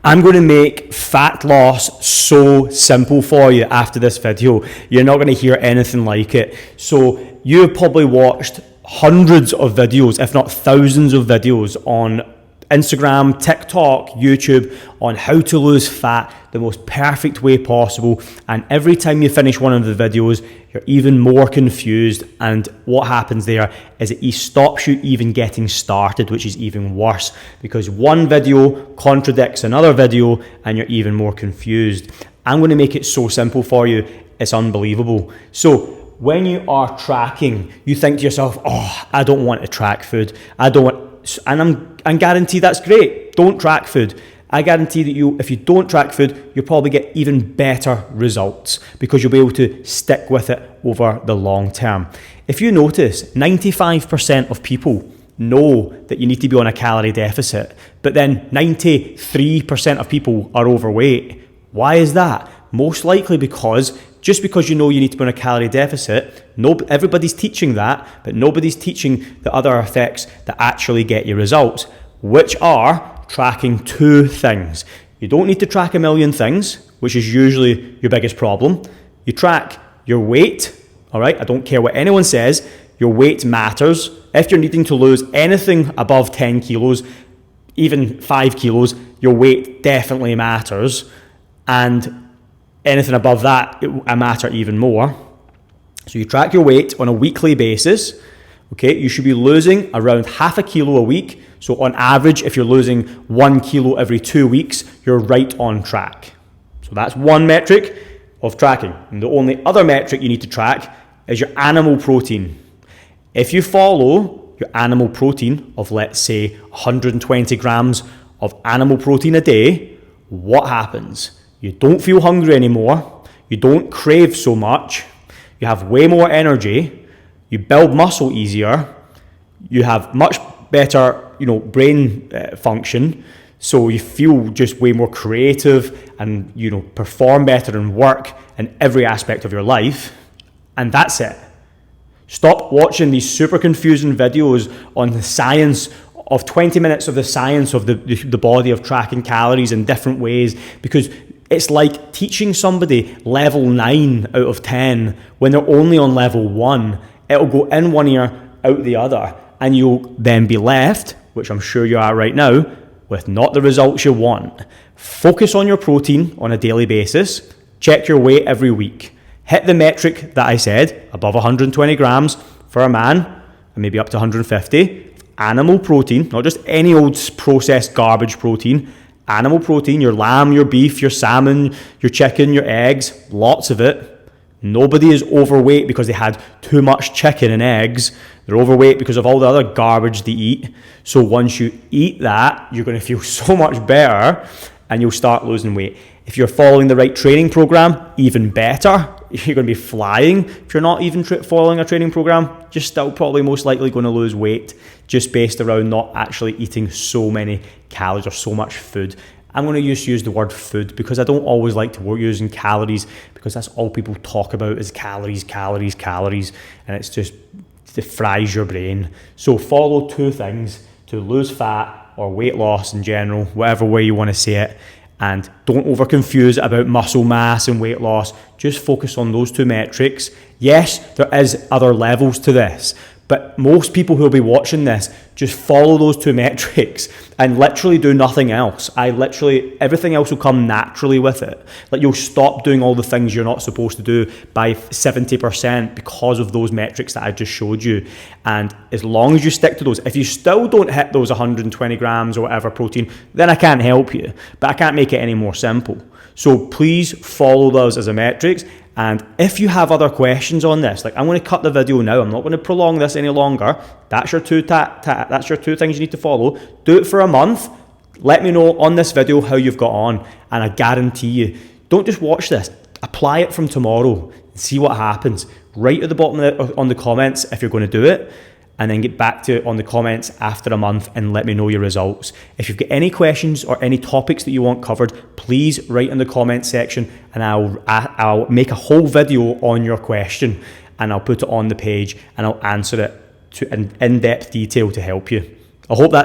I'm going to make fat loss so simple for you after this video. You're not going to hear anything like it. So you've probably watched hundreds of videos, if not thousands of videos on Instagram, TikTok, YouTube on how to lose fat the most perfect way possible. And every time you finish one of the videos, you're even more confused. And what happens there is it stops you even getting started, which is even worse because one video contradicts another video and you're even more confused. I'm going to make it so simple for you. It's unbelievable. So when you are tracking, you think to yourself, oh, I don't want to track food. I don't want, and I guarantee that's great. Don't track food. I guarantee that if you don't track food, you'll probably get even better results because you'll be able to stick with it over the long term. If you notice, 95% of people know that you need to be on a calorie deficit, but then 93% of people are overweight. Why is that? Most likely because just because you know you need to be on a calorie deficit, everybody's teaching that, but nobody's teaching the other effects that actually get you results, which are tracking two things. You don't need to track a million things, which is usually your biggest problem. You track your weight, all right? I don't care what anyone says. Your weight matters. If you're needing to lose anything above 10 kilos, even 5 kilos, your weight definitely matters. And anything above that, it matter even more. So you track your weight on a weekly basis. Okay, you should be losing around half a kilo a week. So on average, if you're losing 1 kilo every 2 weeks, you're right on track. So that's one metric of tracking. And the only other metric you need to track is your animal protein. If you follow your animal protein of, let's say, 120 grams of animal protein a day, what happens? You don't feel hungry anymore. You don't crave so much. You have way more energy. You build muscle easier. You have much better, brain function. So you feel just way more creative and, perform better in work and every aspect of your life. And that's it. Stop watching these super confusing videos on the science of 20 minutes of the science of the body of tracking calories in different ways, because it's like teaching somebody level 9 out of 10 when they're only on level 1. It'll go in one ear, out the other, and you'll then be left, which I'm sure you are right now, with not the results you want. Focus on your protein on a daily basis. Check your weight every week. Hit the metric that I said, above 120 grams for a man, and maybe up to 150. Animal protein, not just any old processed garbage protein. Animal protein, your lamb, your beef, your salmon, your chicken, your eggs, lots of it. Nobody is overweight because they had too much chicken and eggs. They're overweight because of all the other garbage they eat. So once you eat that, you're going to feel so much better and you'll start losing weight. If you're following the right training program, even better. You're going to be flying. If you're not even following a training program, you're still probably most likely going to lose weight just based around not actually eating so many calories or so much food. I'm going to just use the word food because I don't always like to work using calories because that's all people talk about is calories, calories, calories, and it fries your brain. So follow two things to lose fat or weight loss in general, whatever way you want to say it. And don't over confuse it about muscle mass and weight loss. Just focus on those two metrics. Yes, there is other levels to this, but most people who will be watching this just follow those two metrics and literally do nothing else. Everything else will come naturally with it. Like you'll stop doing all the things you're not supposed to do by 70% because of those metrics that I just showed you. And as long as you stick to those, if you still don't hit those 120 grams or whatever protein, then I can't help you, but I can't make it any more simple. So please follow those as a metrics. And if you have other questions on this, like I'm going to cut the video now. I'm not going to prolong this any longer. That's your two things you need to follow. Do it for a month. Let me know on this video how you've got on. And I guarantee you, don't just watch this. Apply it from tomorrow and see what happens. Write at the bottom on the comments if you're going to do it. And then get back to it on the comments after a month and let me know your results. If you've got any questions or any topics that you want covered, please write in the comment section and I'll make a whole video on your question and I'll put it on the page and I'll answer it in in-depth detail to help you. I hope that